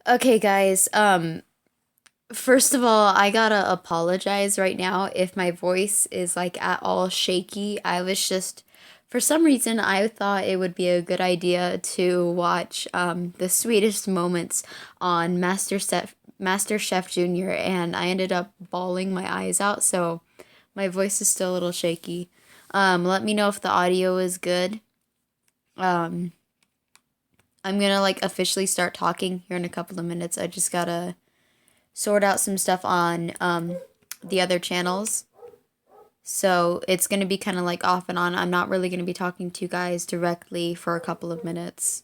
Okay, guys. First of all, I gotta apologize right now if my voice is like at all shaky. For some reason, I thought it would be a good idea to watch the sweetest moments on MasterChef Junior, and I ended up bawling my eyes out, so my voice is still a little shaky. Let me know if the audio is good. Um, I'm gonna like officially start talking here in a couple of minutes. I just gotta sort out some stuff on the other channels. So it's going to be kind of like off and on. I'm not really going to be talking to you guys directly for a couple of minutes.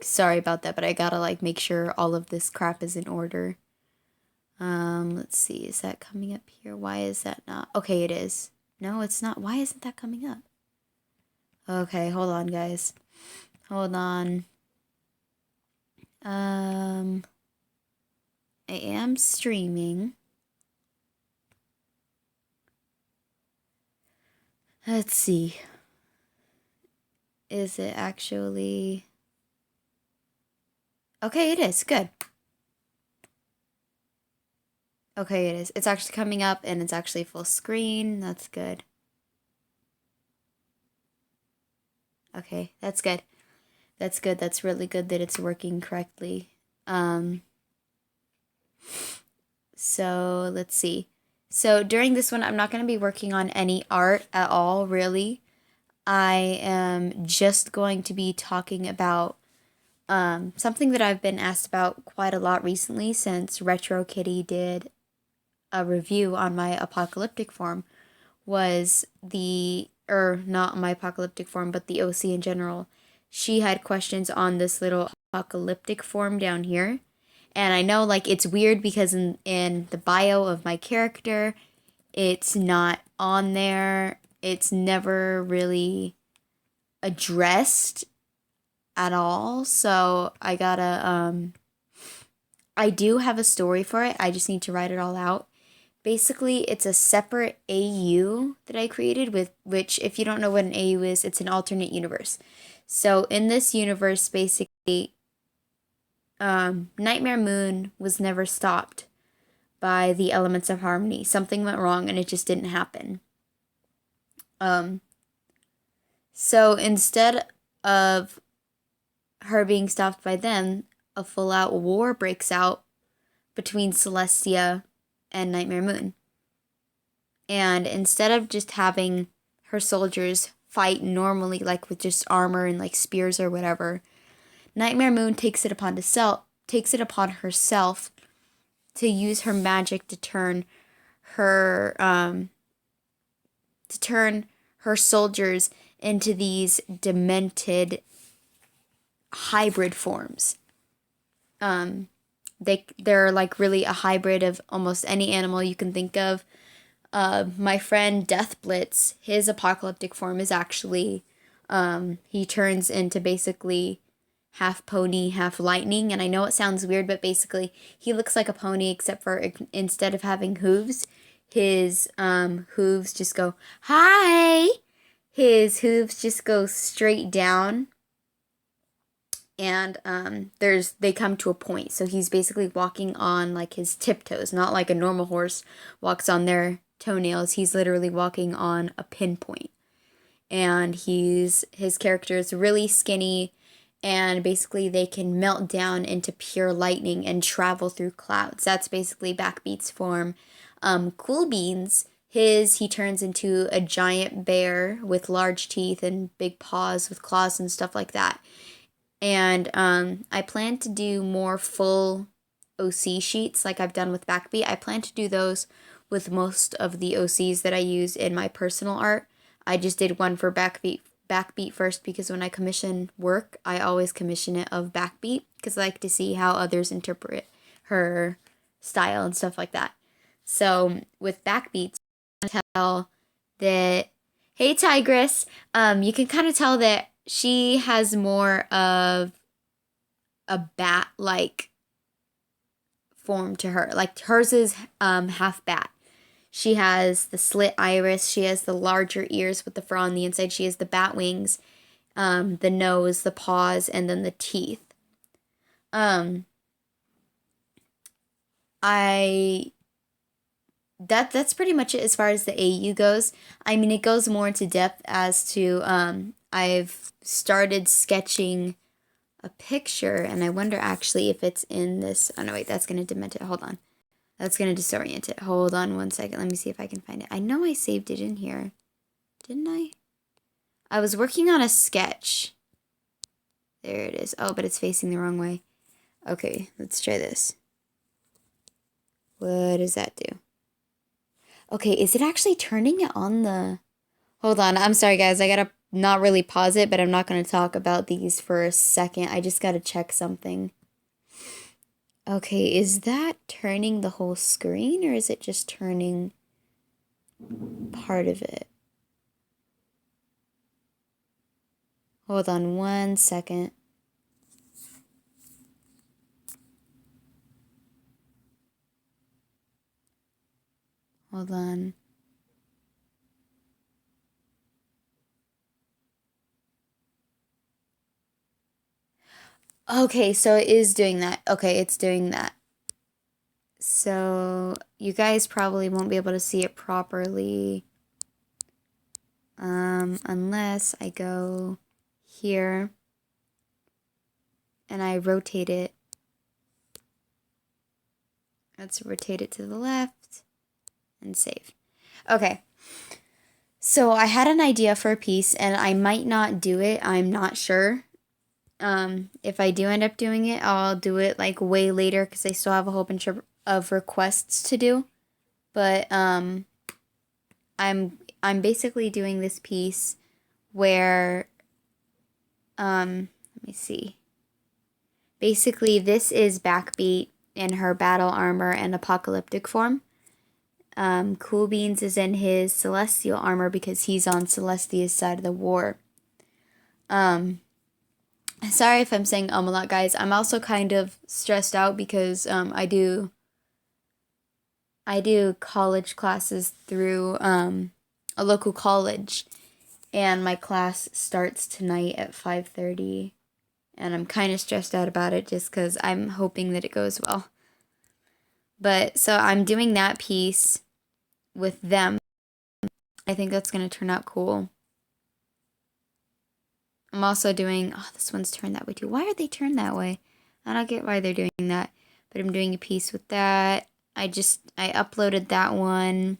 Sorry about that, but I gotta like make sure all of this crap is in order. Let's see. Is that coming up here? Why is that not? Okay, it is. No, it's not. Why isn't that coming up? Okay, hold on, guys. Hold on. Um, I am streaming. Let's see. Is it actually? Okay, it is. Good. Okay, it is. It's actually coming up and it's actually full screen. That's good. Okay, that's good. That's good. That's really good that it's working correctly. Um, so let's see. So during this one, I'm not going to be working on any art at all, really. I am just going to be talking about something that I've been asked about quite a lot recently since Retro Kitty did a review on my apocalyptic form was or not my apocalyptic form, but the OC in general. She had questions on this little apocalyptic form down here. And I know like it's weird because in the bio of my character, it's not on there. It's never really addressed at all. So I do have a story for it. I just need to write it all out. Basically, it's a separate AU that I created with which, if you don't know what an AU is, it's an alternate universe. So in this universe, basically, Nightmare Moon was never stopped by the elements of harmony. Something went wrong and it just didn't happen. Um, so instead of her being stopped by them, a full out war breaks out between Celestia and Nightmare Moon. And instead of just having her soldiers fight normally, like with just armor and like spears or whatever, Nightmare Moon takes it upon herself to use her magic to her um turn her soldiers into these demented hybrid forms. Um, they're like really a hybrid of almost any animal you can think of. My friend Death Blitz, his apocalyptic form is actually, he turns into basically half pony, half lightning. And I know it sounds weird, but basically he looks like a pony except for instead of having hooves, his hooves just go hi. His hooves just go straight down, and they come to a point. So he's basically walking on like his tiptoes, not like a normal horse walks on their toenails. He's literally walking on a pinpoint. And his character is really skinny, and basically they can melt down into pure lightning and travel through clouds. That's basically Backbeat's form. Cool Beans, he turns into a giant bear with large teeth and big paws with claws and stuff like that. And I plan to do more full OC sheets like I've done with Backbeat. I plan to do those with most of the OCs that I use in my personal art. I just did one for Backbeat first because when I commission work, I always commission it of Backbeat because I like to see how others interpret her style and stuff like that. So with Backbeats, you can tell that hey Tigress, you can kind of tell that she has more of a bat like form to her. Like hers is half bat. She has the slit iris, she has the larger ears with the fur on the inside, she has the bat wings, the nose, the paws, and then the teeth. Um I that's pretty much it as far as the AU goes. I mean, it goes more into depth as to I've started sketching a picture, and I wonder actually if it's in this. Oh no, wait, that's gonna dement it. Hold on, that's gonna disorient it. Hold on one second. Let me see if I can find it. I know I saved it in here, didn't I? I was working on a sketch. There it is. Oh, but it's facing the wrong way. Okay, let's try this. What does that do? Okay, is it actually turning it on the... Hold on, I'm sorry guys, I gotta not really pause it, but I'm not gonna talk about these for a second. I just gotta check something. Okay, is that turning the whole screen, or is it just turning part of it? Hold on one second. Hold on. Okay, so it is doing that. Okay, it's doing that. So you guys probably won't be able to see it properly unless I go here and I rotate it. Let's rotate it to the left and save. Okay. So I had an idea for a piece and I might not do it. I'm not sure. If I do end up doing it, I'll do it like way later because I still have a whole bunch of requests to do. But I'm basically doing this piece where let me see. Basically, this is Backbeat in her battle armor and apocalyptic form. Cool Beans is in his celestial armor because he's on Celestia's side of the war. Sorry if I'm saying a lot, guys. I'm also kind of stressed out because I do college classes through a local college, and my class starts tonight at 5:30, and I'm kind of stressed out about it just because I'm hoping that it goes well. But so I'm doing that piece with them. I think that's going to turn out cool. I'm also doing, oh, this one's turned that way too. Why are they turned that way? I don't get why they're doing that. But I'm doing a piece with that. I uploaded that one.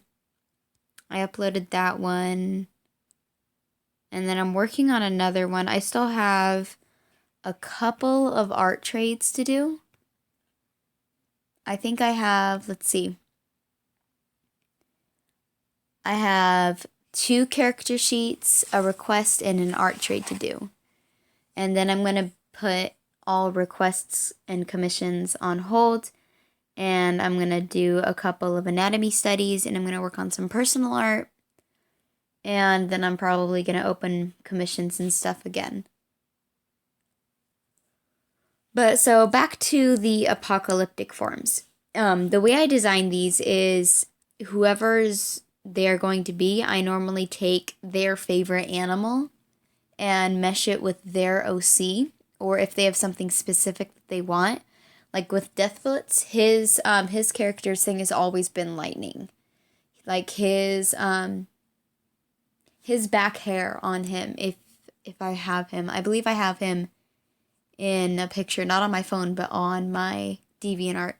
And then I'm working on another one. I still have a couple of art trades to do. I think I have, let's see. I have 2 character sheets, a request, and an art trade to do. And then I'm going to put all requests and commissions on hold. And I'm going to do a couple of anatomy studies, and I'm going to work on some personal art. And then I'm probably going to open commissions and stuff again. But so back to the apocalyptic forms. The way I design these is whoever's they're going to be, I normally take their favorite animal and mesh it with their OC, or if they have something specific that they want. Like with Deathfoot's, his character's thing has always been lightning. Like his back hair on him, if I have him. I believe I have him in a picture, not on my phone, but on my DeviantArt.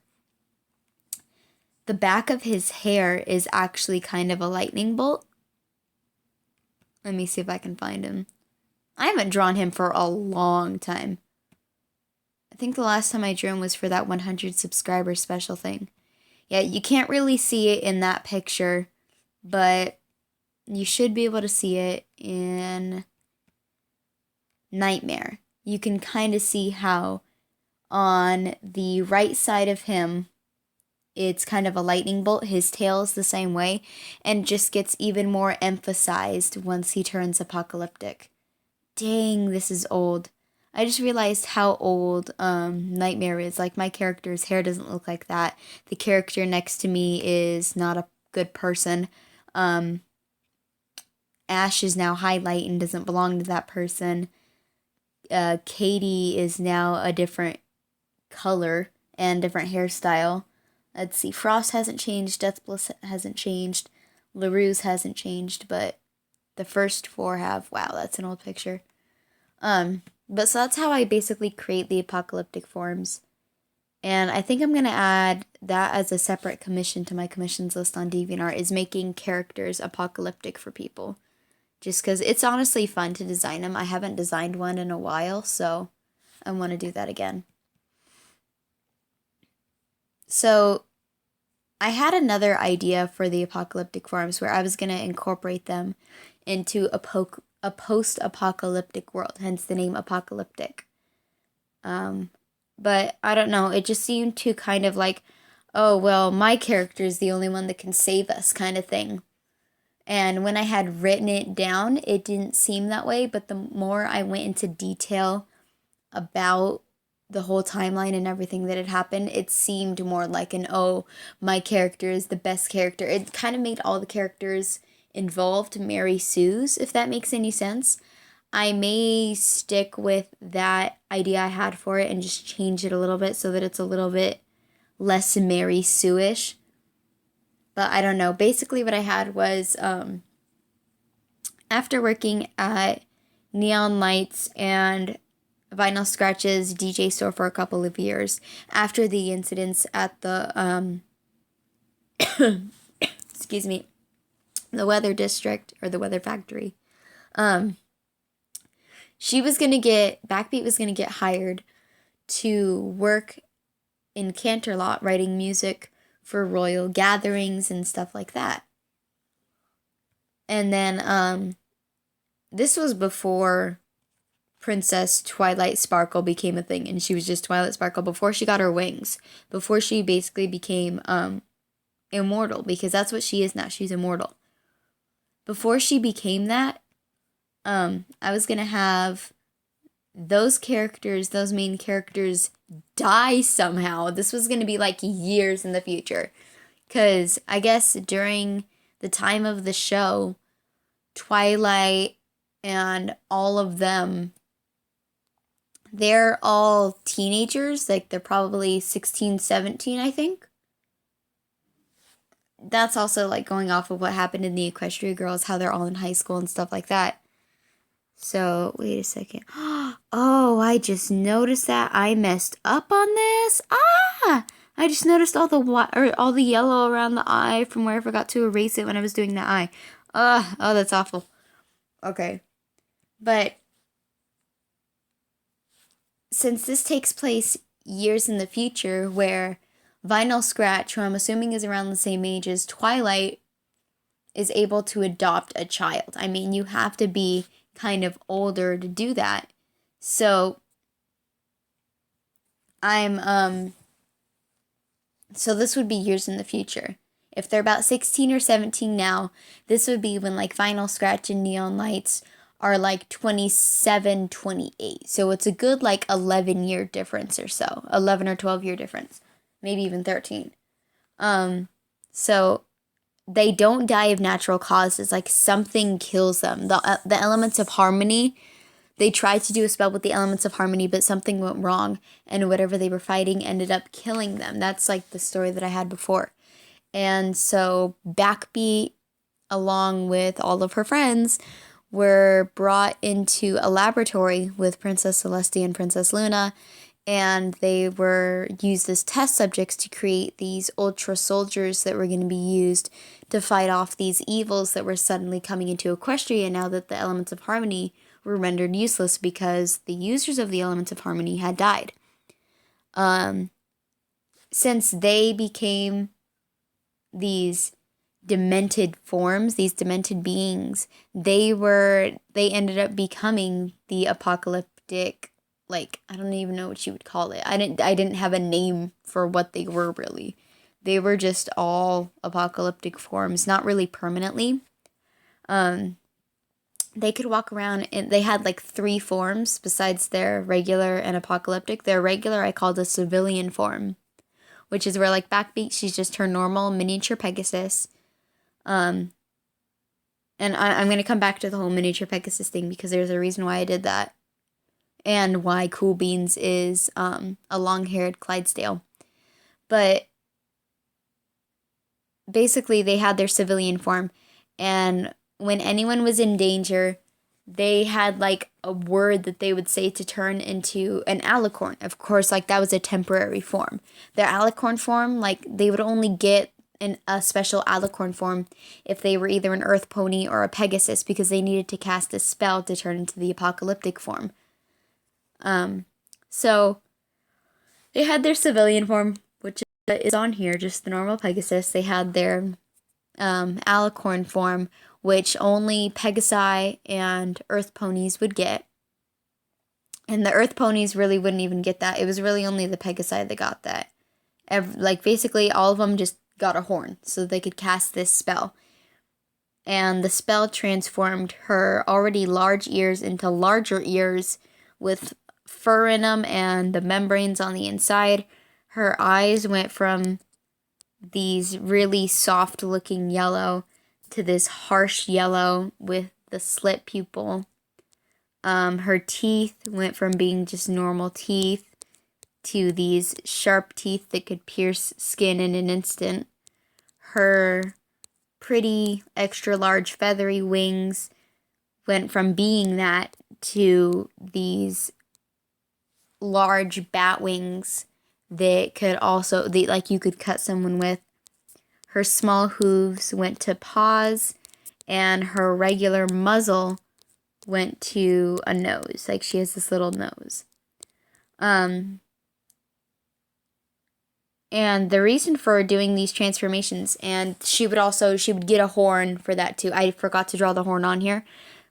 The back of his hair is actually kind of a lightning bolt. Let me see if I can find him. I haven't drawn him for a long time. I think the last time I drew him was for that 100 subscriber special thing. Yeah, you can't really see it in that picture, but you should be able to see it in Nightmare. You can kind of see how on the right side of him, it's kind of a lightning bolt. His tail is the same way, and just gets even more emphasized once he turns apocalyptic. Dang, this is old. I just realized how old Nightmare is. Like, my character's hair doesn't look like that. The character next to me is not a good person. Ash is now highlight and doesn't belong to that person. Katie is now a different color and different hairstyle. Let's see, Frost hasn't changed, Death Bliss hasn't changed, LaRue's hasn't changed, but the first four have. Wow, that's an old picture. But so that's how I basically create the apocalyptic forms. And I think I'm going to add that as a separate commission to my commissions list on DeviantArt, is making characters apocalyptic for people. Just because it's honestly fun to design them. I haven't designed one in a while, so I want to do that again. So I had another idea for the apocalyptic forms where I was going to incorporate them into a post-apocalyptic world, hence the name apocalyptic. But I don't know, it just seemed to kind of like, oh, well, my character is the only one that can save us kind of thing. And when I had written it down, it didn't seem that way, but the more I went into detail about the whole timeline and everything that had happened, it seemed more like oh, my character is the best character. It kind of made all the characters involved Mary Sue's, if that makes any sense. I may stick with that idea I had for it and just change it a little bit so that it's a little bit less Mary Sue-ish. But I don't know. Basically what I had was, after working at Neon Lights and Vinyl Scratch's DJ store for a couple of years, after the incidents at the, excuse me, the Weather District, or the Weather Factory, Backbeat was gonna get hired to work in Canterlot writing music for royal gatherings and stuff like that. And then, this was before Princess Twilight Sparkle became a thing, and she was just Twilight Sparkle before she got her wings, before she basically became, immortal, because that's what she is now, she's immortal. Before she became that, I was gonna have those main characters, die somehow. This was gonna be like years in the future. Because I guess during the time of the show, Twilight and all of them, they're all teenagers. Like, they're probably 16, 17, I think. That's also like going off of what happened in the Equestria Girls, how they're all in high school and stuff like that. So, wait a second. Oh, I just noticed that I messed up on this. I just noticed all the yellow around the eye from where I forgot to erase it when I was doing the eye. Oh, that's awful. Okay. But since this takes place years in the future, where Vinyl Scratch, who I'm assuming is around the same age as Twilight, is able to adopt a child. I mean, you have to be kind of older to do that. So so this would be years in the future. If they're about 16 or 17 now, this would be when like Vinyl Scratch and Neon Lights are like 27, 28. So it's a good like 11-year difference or so. 11 or 12-year difference. Maybe even 13. So they don't die of natural causes. Like, something kills them. The elements of harmony, they tried to do a spell with the elements of harmony, but something went wrong, and whatever they were fighting ended up killing them. That's like the story that I had before. And so Backbeat, along with all of her friends, were brought into a laboratory with Princess Celestia and Princess Luna, and they were used as test subjects to create these ultra soldiers that were going to be used to fight off these evils that were suddenly coming into Equestria now that the elements of harmony were rendered useless because the users of the elements of harmony had died. Since they became these demented forms, these demented beings, they ended up becoming the apocalyptic, like, I don't even know what you would call it. I didn't have a name for what they were really. They were just all apocalyptic forms, not really permanently. They could walk around, and they had like 3 forms besides their regular and apocalyptic. Their regular I called a civilian form, which is where like Backbeat, she's just her normal miniature Pegasus. And I'm going to come back to the whole miniature Pegasus thing because there's a reason why I did that. And why Cool Beans is a long-haired Clydesdale. But basically they had their civilian form, and when anyone was in danger, they had like a word that they would say to turn into an alicorn. Of course, like that was a temporary form. Their alicorn form, like they would only get a special alicorn form if they were either an earth pony or a pegasus, because they needed to cast a spell to turn into the apocalyptic form. So they had their civilian form, which is on here, just the normal pegasus. They had their alicorn form, which only Pegasi and Earth ponies would get. And the Earth ponies really wouldn't even get that. It was really only the Pegasi that got that. Like, basically, all of them just got a horn so they could cast this spell. And the spell transformed her already large ears into larger ears with fur in them and the membranes on the inside. Her eyes went from these really soft looking yellow to this harsh yellow with the slit pupil. Her teeth went from being just normal teeth to these sharp teeth that could pierce skin in an instant. Her pretty extra large feathery wings went from being that to these large bat wings that could also, like you could cut someone with. Her small hooves went to paws, and her regular muzzle went to a nose. Like she has this little nose. And the reason for doing these transformations, and she would get a horn for that too. I forgot to draw the horn on here,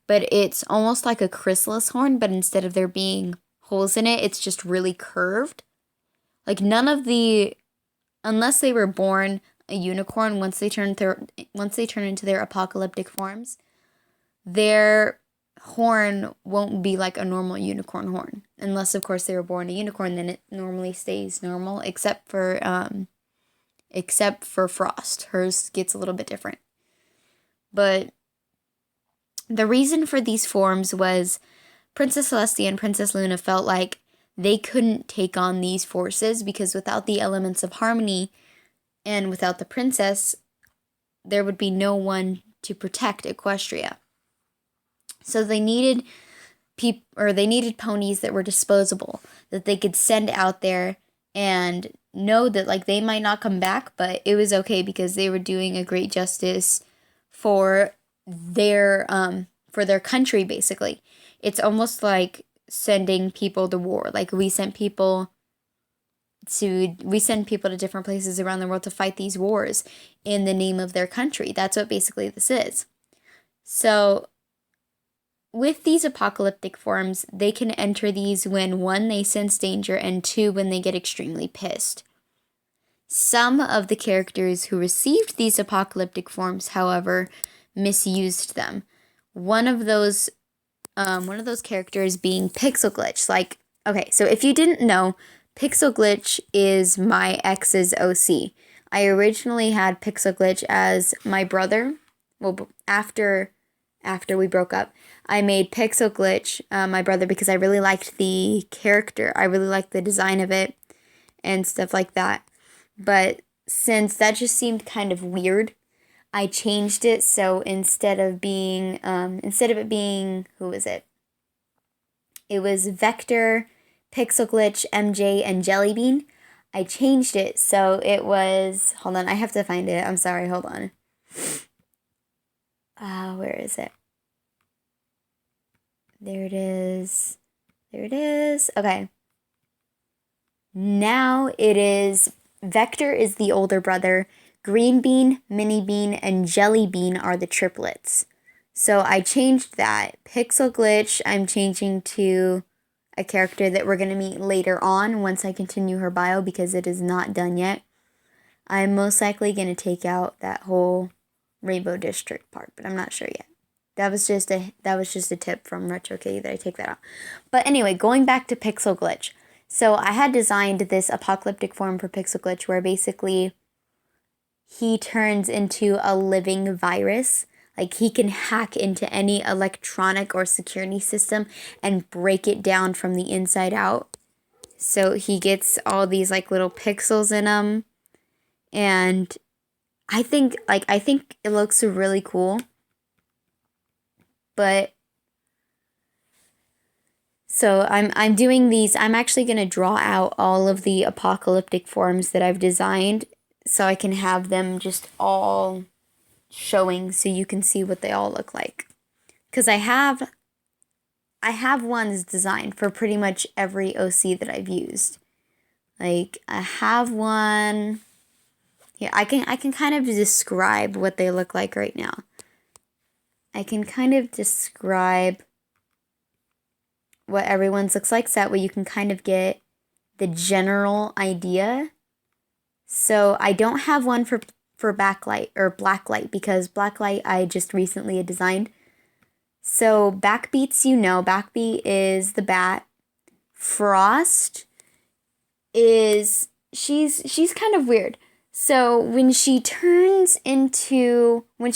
but it's almost like a chrysalis horn, but instead of there being holes in it, it's just really curved. Like unless they were born a unicorn, once they turn into their apocalyptic forms, their horn won't be like a normal unicorn horn. Unless, of course, they were born a unicorn, then it normally stays normal, except for Frost. Hers gets a little bit different. But the reason for these forms was Princess Celestia and Princess Luna felt like they couldn't take on these forces, because without the elements of harmony and without the princess, there would be no one to protect Equestria. So they needed ponies that were disposable, that they could send out there and know that like they might not come back, but it was okay because they were doing a great justice for their country. Basically, it's almost like sending people to war. Like we send people to different places around the world to fight these wars in the name of their country. That's what basically this is. So with these apocalyptic forms, they can enter these when, one, they sense danger, and two, when they get extremely pissed. Some of the characters who received these apocalyptic forms, however, misused them. One of those characters being Pixel Glitch. Like, okay, so if you didn't know, Pixel Glitch is my ex's OC. I originally had Pixel Glitch as my brother. Well, after we broke up, I made Pixel Glitch my brother because I really liked the character. I really liked the design of it and stuff like that. But since that just seemed kind of weird, I changed it. So instead of it being, who was it? It was Vector, Pixel Glitch, MJ, and Jellybean. I changed it so it was, hold on, I have to find it. I'm sorry, hold on. Where is it? There it is. Okay. Now it is, Vector is the older brother, Green Bean, Mini Bean, and Jelly Bean are the triplets. So I changed that. Pixel Glitch, I'm changing to a character that we're going to meet later on once I continue her bio, because it is not done yet. I'm most likely going to take out that whole Rainbow District part, but I'm not sure yet. That was just a tip from Retro Kitty that I take that out. But anyway, going back to Pixel Glitch. So I had designed this apocalyptic form for Pixel Glitch where basically he turns into a living virus. Like he can hack into any electronic or security system and break it down from the inside out. So he gets all these like little pixels in him, and I think it looks really cool. But so I'm doing these. I'm actually going to draw out all of the apocalyptic forms that I've designed so I can have them just all showing so you can see what they all look like. Cuz I have ones designed for pretty much every OC that I've used. Like I have one. Yeah, I can kind of describe what they look like right now. I can kind of describe what everyone's looks like so that way you can kind of get the general idea. So I don't have one for backlight or blacklight because blacklight I just recently designed. So Backbeats, Backbeat is the bat. Frost is she's kind of weird. So when she turns into when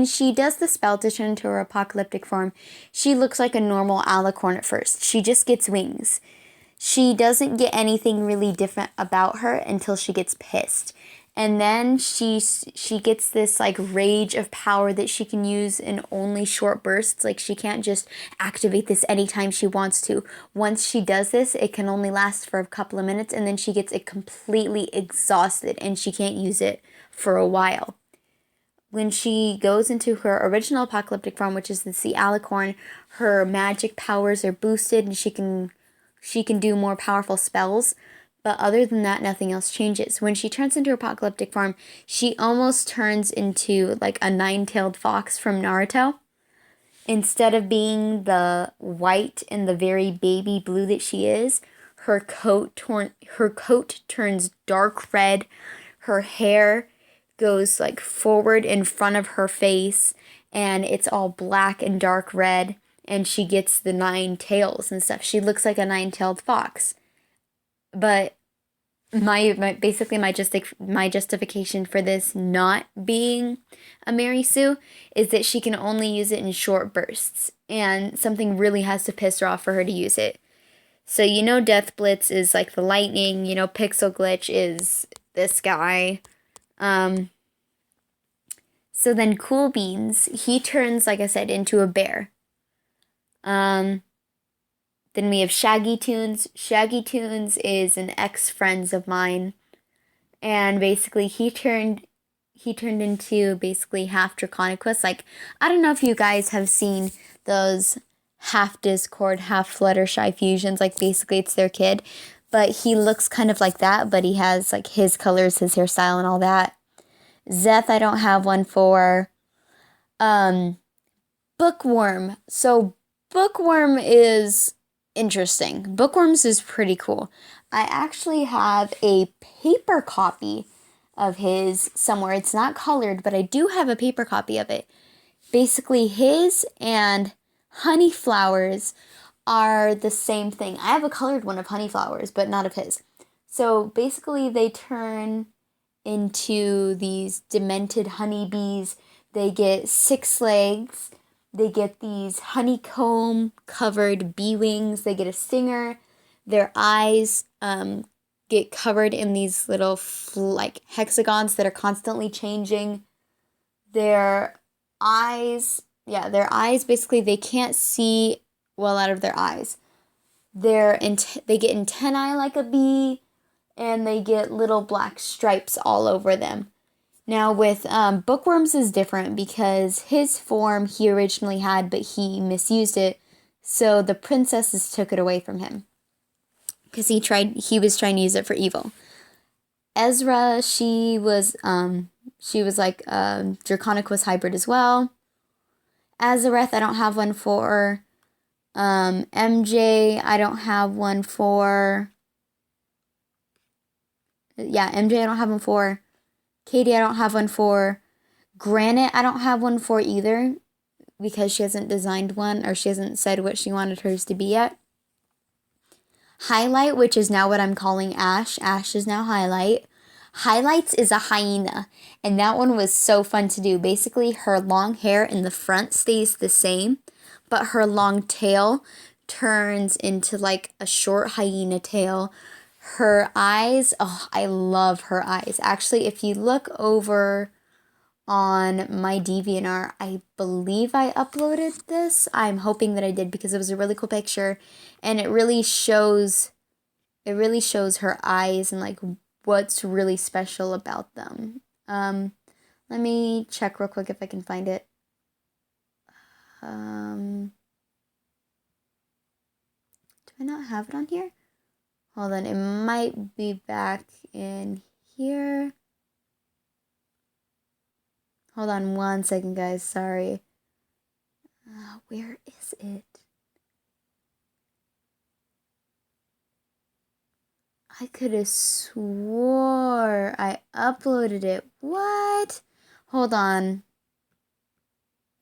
she does the spell to turn into her apocalyptic form, she looks like a normal alicorn at first. She just gets wings. She doesn't get anything really different about her until she gets pissed. And then she gets this like rage of power that she can use in only short bursts. Like she can't just activate this anytime she wants to. Once she does this, it can only last for a couple of minutes and then she gets it completely exhausted and she can't use it for a while. When she goes into her original apocalyptic form, which is the Sea Alicorn, her magic powers are boosted and she can do more powerful spells. But other than that, nothing else changes. When she turns into her apocalyptic form, she almost turns into like a nine-tailed fox from Naruto. Instead of being the white and the very baby blue that she is, her coat turns dark red. Her hair goes like forward in front of her face, and it's all black and dark red. And she gets the 9 tails and stuff. She looks like a 9-tailed fox. But my justification for this not being a Mary Sue is that she can only use it in short bursts, and something really has to piss her off for her to use it. So Death Blitz is like the lightning. Pixel Glitch is this guy. So then Cool Beans, he turns, like I said, into a bear. Then we have Shaggy Tunes. Shaggy Tunes is an ex-friend of mine. And basically he turned into basically half Draconicus. Like, I don't know if you guys have seen those half Discord, half Fluttershy fusions. Like basically it's their kid. But he looks kind of like that, but he has like his colors, his hairstyle and all that. Zeth I don't have one for. Bookworm. So Bookworm is interesting. Bookworms is pretty cool. I actually have a paper copy of his somewhere. It's not colored, but I do have a paper copy of it. Basically, his and Honeyflowers are the same thing. I have a colored one of Honeyflowers, but not of his. So basically, they turn into these demented honeybees. They get 6 legs. They get these honeycomb covered bee wings. They get a stinger. Their eyes get covered in these little like hexagons that are constantly changing. Their eyes basically they can't see well out of their eyes. They get antennae like a bee, and they get little black stripes all over them. Now with Bookworms is different because his form he originally had, but he misused it, so the princesses took it away from him because he was trying to use it for evil. Ezra, she was like Draconicus hybrid as well. Azareth, I don't have one for. MJ, I don't have one for. Yeah, MJ, I don't have one for. Katie, I don't have one for. Granite, I don't have one for either because she hasn't designed one or she hasn't said what she wanted hers to be yet. Highlight, which is now what I'm calling Ash. Ash is now Highlight. Highlights is a hyena, and that one was so fun to do. Basically, her long hair in the front stays the same, but her long tail turns into like a short hyena tail. Her eyes, oh, I love her eyes. Actually, if you look over on my DeviantArt. I believe I uploaded this. I'm hoping that I did because it was a really cool picture, and it really shows her eyes and like what's really special about them. Let me check real quick if I can find it. Do I not have it on here? Hold on, it might be back in here. Hold on 1 second, guys. Sorry. Where is it? I could have swore I uploaded it. What? Hold on.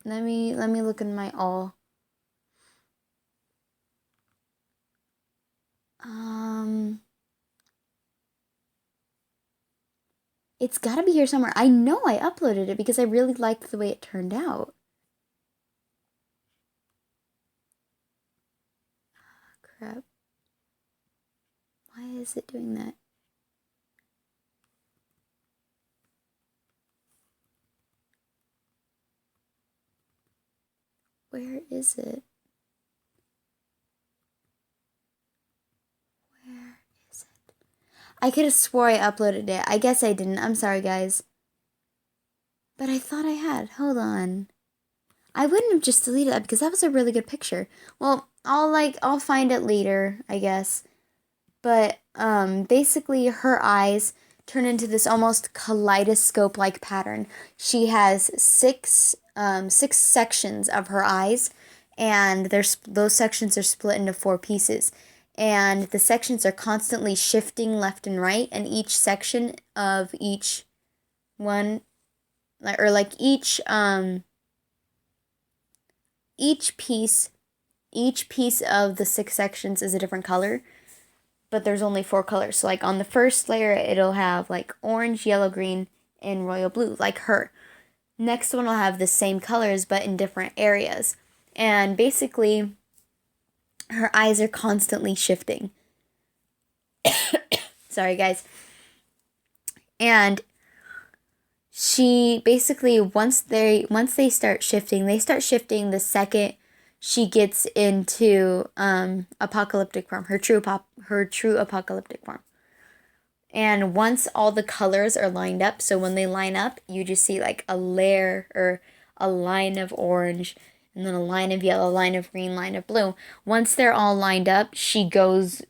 Let me look in my all. It's gotta be here somewhere. I know I uploaded it because I really liked the way it turned out. Crap. Why is it doing that? Where is it? Where is it? I could have swore I uploaded it. I guess I didn't. I'm sorry, guys. But I thought I had. Hold on. I wouldn't have just deleted that because that was a really good picture. Well, I'll find it later, I guess. But basically her eyes turn into this almost kaleidoscope-like pattern. She has six sections of her eyes, and those sections are split into 4 pieces. And the sections are constantly shifting left and right, and each section of each one, or like each piece of the 6 sections is a different color, but there's only 4 colors. So like on the first layer, it'll have like orange, yellow, green, and royal blue, like her. Next one will have the same colors, but in different areas. And basically, her eyes are constantly shifting. Sorry, guys. And she basically, once they start shifting the second she gets into apocalyptic form, her true apocalyptic form. And once all the colors are lined up, so when they line up, you just see like a layer or a line of orange, and then a line of yellow, line of green, line of blue. Once they're all lined up, she goes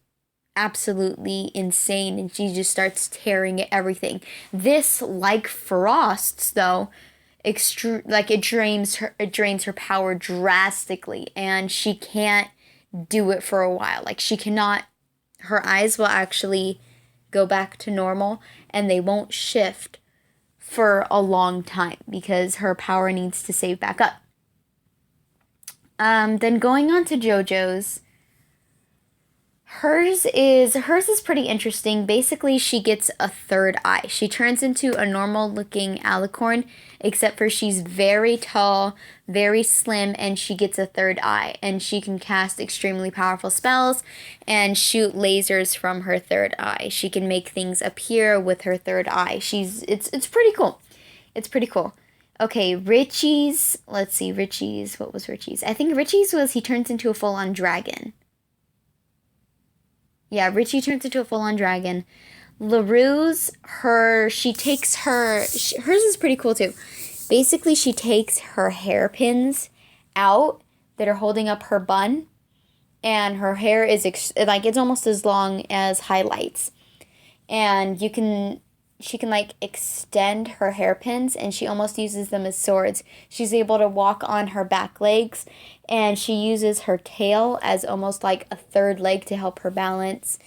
absolutely insane and she just starts tearing at everything. This, like Frost's though, it drains her power drastically, and she can't do it for a while. Like she cannot, her eyes will actually go back to normal and they won't shift for a long time because her power needs to save back up. Then going on to JoJo's, hers is pretty interesting. Basically, she gets a third eye. She turns into a normal looking alicorn, except for she's very tall, very slim, and she gets a third eye. And she can cast extremely powerful spells and shoot lasers from her third eye. She can make things appear with her third eye. It's pretty cool. It's pretty cool. Okay, Richie's, let's see, what was Richie's? I think Richie's was he turns into a full-on dragon. Yeah, Richie turns into a full-on dragon. LaRue's, hers is pretty cool too. Basically, she takes her hairpins out that are holding up her bun, and her hair is it's almost as long as highlights. And she can like extend her hairpins, and she almost uses them as swords. She's able to walk on her back legs, and she uses her tail as almost like a third leg to help her balance.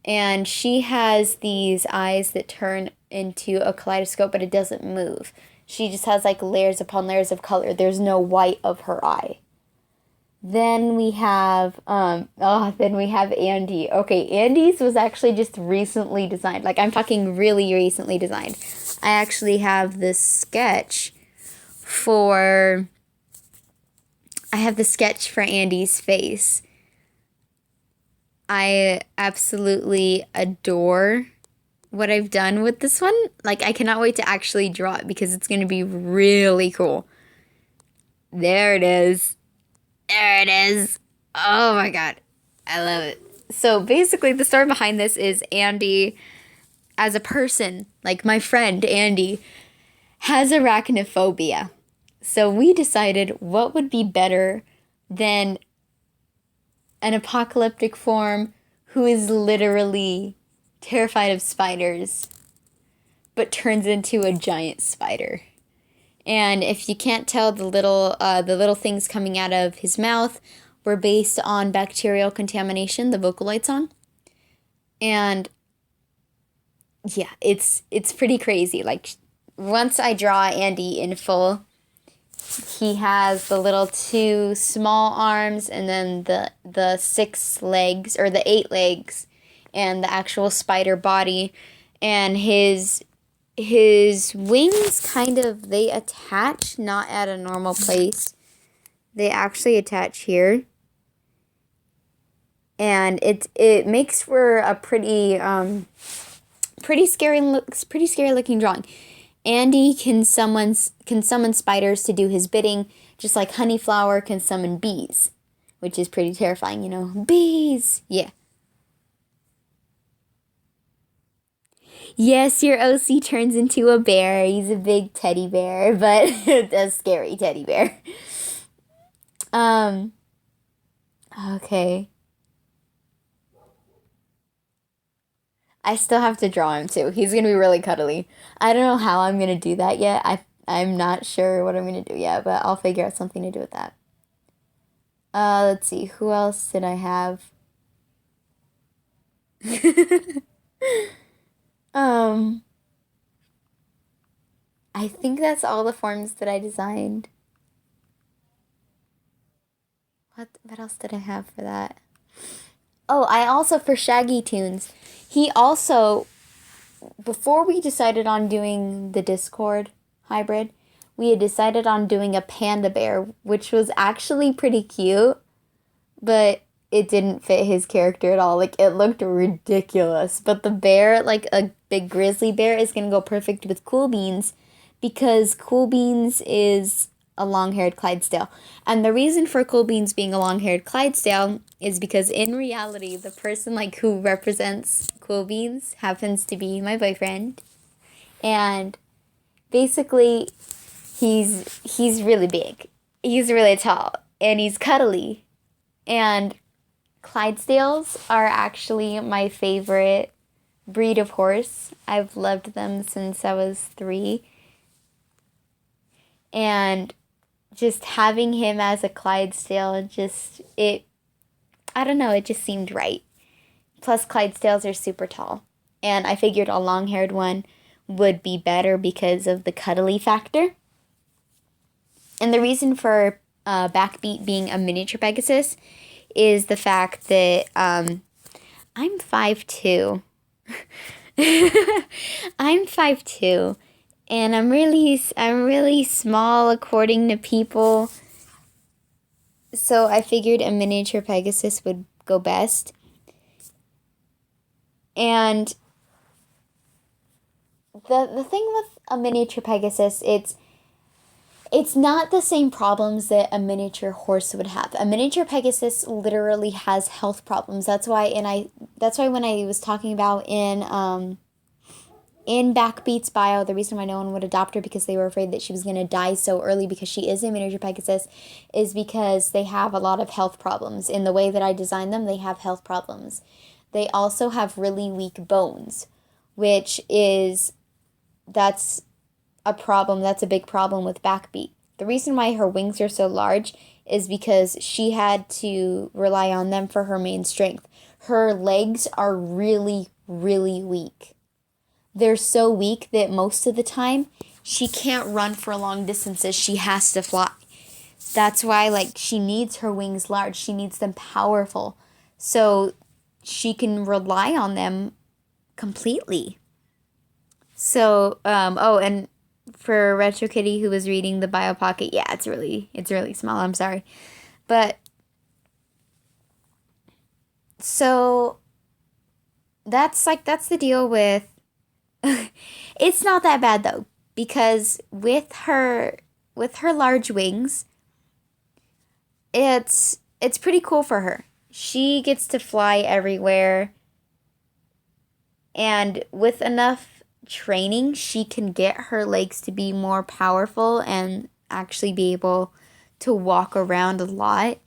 And she has these eyes that turn into a kaleidoscope, but it doesn't move. She just has like layers upon layers of color. There's no white of her eye. Then we have Andy. Okay, Andy's was actually just recently designed. Like, I'm talking really recently designed. I actually have this sketch for Andy's face. I absolutely adore what I've done with this one. Like, I cannot wait to actually draw it because it's going to be really cool. There it is. There it is. Oh my god. I love it. So basically, the story behind this is Andy, as a person, like my friend Andy, has arachnophobia. So we decided what would be better than an apocalyptic form who is literally terrified of spiders but turns into a giant spider. And if you can't tell, the little things coming out of his mouth were based on bacterial contamination, the Vocaloid song. And yeah, it's pretty crazy. Like, once I draw Andy in full, he has the little two small arms and then the six legs, or the eight legs, and the actual spider body, and his wings kind of, they attach not at a normal place. They actually attach here. And it makes for a pretty scary looking drawing. Andy can summon spiders to do his bidding, just like Honeyflower can summon bees, which is pretty terrifying, you know. Bees! Yeah. Yes, your OC turns into a bear. He's a big teddy bear, but a scary teddy bear. Um, okay. I still have to draw him too. He's gonna be really cuddly. I don't know how I'm gonna do that yet. I'm not sure what I'm gonna do yet, but I'll figure out something to do with that. Let's see. Who else did I have? um, I think that's all the forms that I designed. What else did I have for that? Oh, I also, for Shaggy Tunes, he also, before we decided on doing the Discord hybrid, we had decided on doing a panda bear, which was actually pretty cute, but it didn't fit his character at all. Like, it looked ridiculous. But the bear, like a big grizzly bear, is gonna go perfect with Cool Beans because Cool Beans is a long-haired Clydesdale. And the reason for Cool Beans being a long-haired Clydesdale is because in reality, the person like who represents Cool Beans happens to be my boyfriend. And basically, he's really big. He's really tall and he's cuddly. And Clydesdales are actually my favorite breed of horse. I've loved them since I was 3. And just having him as a Clydesdale, I don't know, it just seemed right. Plus, Clydesdales are super tall. And I figured a long-haired one would be better because of the cuddly factor. And the reason for Backbeat being a miniature Pegasus is the fact that I'm 5'2". I'm 5'2", and I'm really small according to people. So I figured a miniature Pegasus would go best. And the thing with a miniature Pegasus, it's not the same problems that a miniature horse would have. A miniature Pegasus literally has health problems. That's why when I was talking about in Backbeat's bio, the reason why no one would adopt her because they were afraid that she was going to die so early because she is a miniature Pegasus is because they have a lot of health problems. In the way that I designed them, they have health problems. They also have really weak bones, that's a problem. That's a big problem with Backbeat. The reason why her wings are so large is because she had to rely on them for her main strength. Her legs are really, really weak. They're so weak that most of the time she can't run for long distances. She has to fly. That's why, like, she needs her wings large. She needs them powerful so she can rely on them completely. So, and for Retro Kitty who was reading the Bio Pocket, yeah, it's really small. I'm sorry. But so that's the deal with It's not that bad though, because with her large wings, it's pretty cool for her. She gets to fly everywhere, and with enough training, she can get her legs to be more powerful and actually be able to walk around a lot.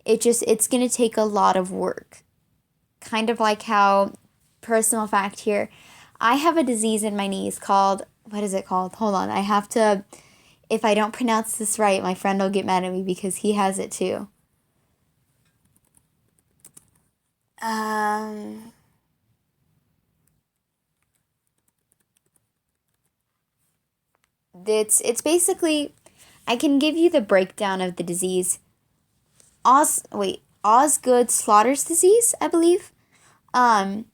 It's going to take a lot of work. Kind of like how, personal fact here, I have a disease in my knees called, what is it called? Hold on. I have to, if I don't pronounce this right, my friend will get mad at me because he has it too. Um, it's basically, I can give you the breakdown of the disease. Osgood Slaughter's disease, I believe. Um,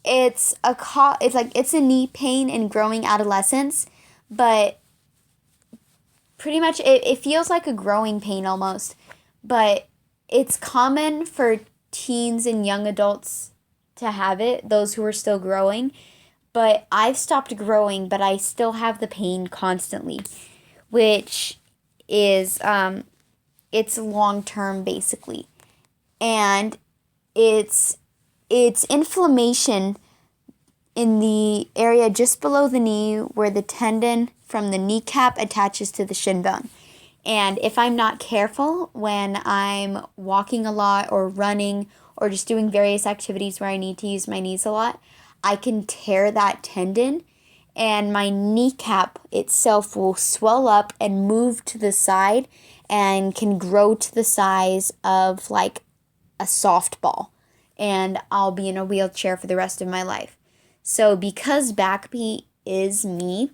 it's a knee pain in growing adolescence, but pretty much it feels like a growing pain almost, but it's common for teens and young adults to have it, those who are still growing. But I've stopped growing, but I still have the pain constantly, which is it's long term basically. And it's it's inflammation in the area just below the knee where the tendon from the kneecap attaches to the shin bone. And if I'm not careful when I'm walking a lot or running or just doing various activities where I need to use my knees a lot, I can tear that tendon and my kneecap itself will swell up and move to the side and can grow to the size of like a softball. And I'll be in a wheelchair for the rest of my life. So, because Backbeat is me,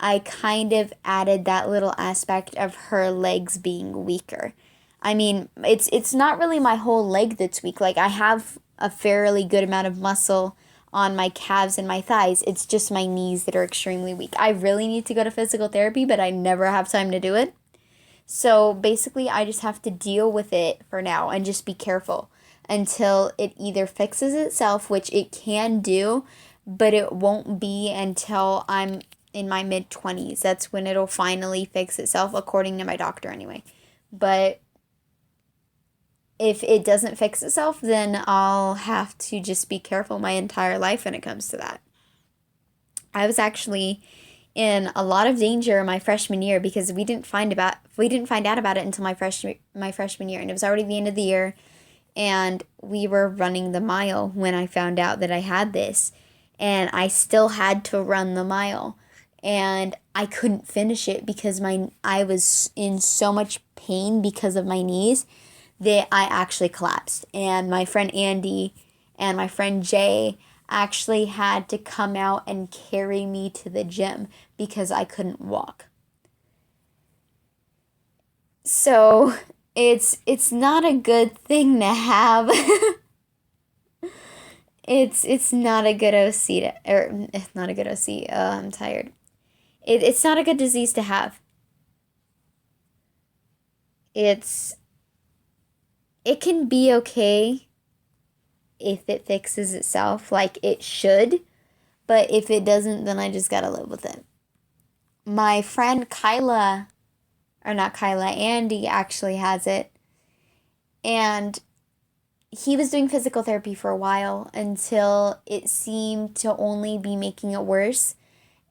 I kind of added that little aspect of her legs being weaker. I mean, it's not really my whole leg that's weak. Like I have a fairly good amount of muscle on my calves and my thighs. It's just my knees that are extremely weak. I really need to go to physical therapy, but I never have time to do it. So basically, I just have to deal with it for now and just be careful until it either fixes itself, which it can do, but it won't be until I'm in my mid 20s. That's when it'll finally fix itself, according to my doctor, anyway. But if it doesn't fix itself, then I'll have to just be careful my entire life when it comes to that. I was actually in a lot of danger my freshman year because we didn't find out about it until my freshman year, and it was already the end of the year, and we were running the mile when I found out that I had this, and I still had to run the mile, and I couldn't finish it because my I was in so much pain because of my knees that I actually collapsed, and my friend Andy and my friend Jay actually had to come out and carry me to the gym because I couldn't walk. So it's not a good thing to have. It's not a good OC to, or it's not a good OC. I'm tired. It's not a good disease to have. It's it can be okay if it fixes itself like it should, but if it doesn't, then I just gotta live with it. My friend Kyla, or not Kyla, Andy actually has it, and he was doing physical therapy for a while until it seemed to only be making it worse.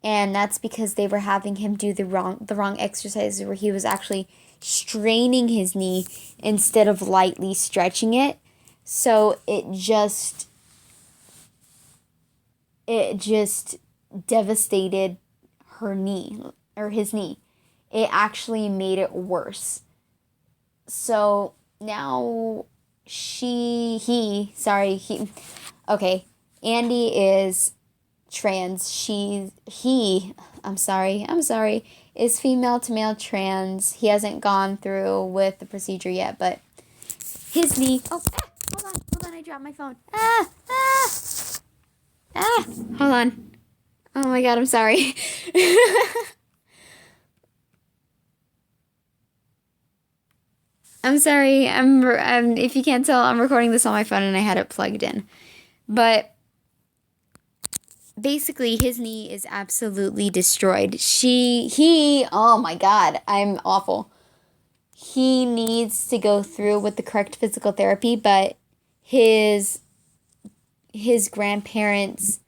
And that's because they were having him do the wrong exercises where he was actually straining his knee instead of lightly stretching it. So it just devastated her knee, or his knee. It actually made it worse. So now he, okay, Andy is trans. I'm sorry, is female to male trans. He hasn't gone through with the procedure yet, but his knee, hold on, I dropped my phone. Hold on. Oh my god, I'm sorry. I'm sorry. If you can't tell, I'm recording this on my phone and I had it plugged in. But basically his knee is absolutely destroyed. Oh my God, I'm awful. He needs to go through with the correct physical therapy, but his his grandparents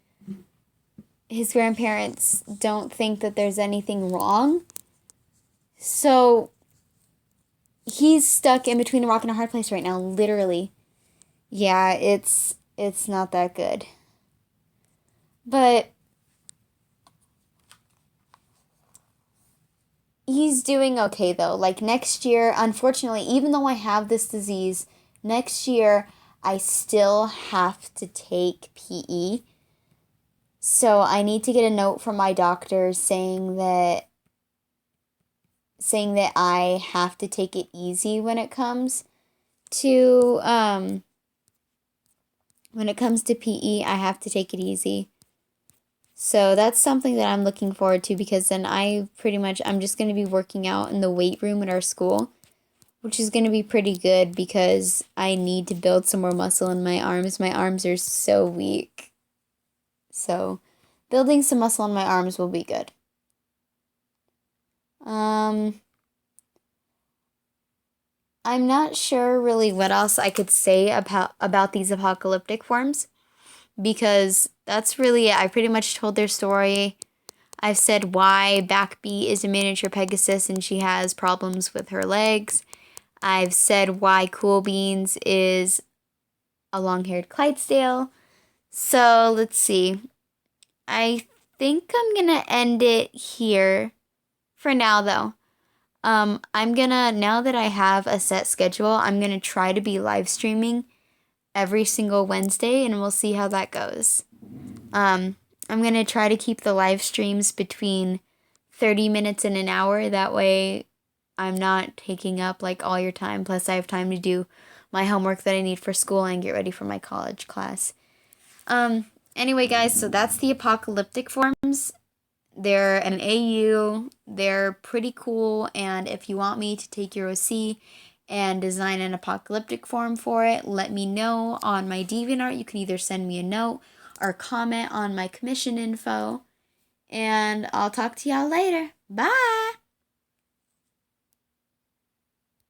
his grandparents don't think that there's anything wrong. So he's stuck in between a rock and a hard place right now, literally. Yeah, it's not that good. But he's doing okay though. Like next year, unfortunately, even though I have this disease, next year I still have to take PE. So I need to get a note from my doctor saying that I have to take it easy to when it comes to PE, I have to take it easy. So that's something that I'm looking forward to because then I'm just going to be working out in the weight room at our school, which is going to be pretty good because I need to build some more muscle in my arms. My arms are so weak. So, building some muscle in my arms will be good. Um I'm not sure really what else I could say about these apocalyptic forms because that's really it. I pretty much told their story. I've said why Backbeat is a miniature Pegasus and she has problems with her legs. I've said why Cool Beans is a long-haired Clydesdale. So let's see. I think I'm gonna end it here for now though. Now that I have a set schedule, I'm gonna try to be live streaming every single Wednesday and we'll see how that goes. I'm gonna try to keep the live streams between 30 minutes and an hour. That way I'm not taking up like all your time. Plus I have time to do my homework that I need for school and get ready for my college class. Anyway guys, so that's the apocalyptic forms. They're an AU. They're pretty cool. And if you want me to take your OC and design an apocalyptic form for it, let me know on my DeviantArt. You can either send me a note or comment on my commission info. And I'll talk to y'all later. Bye!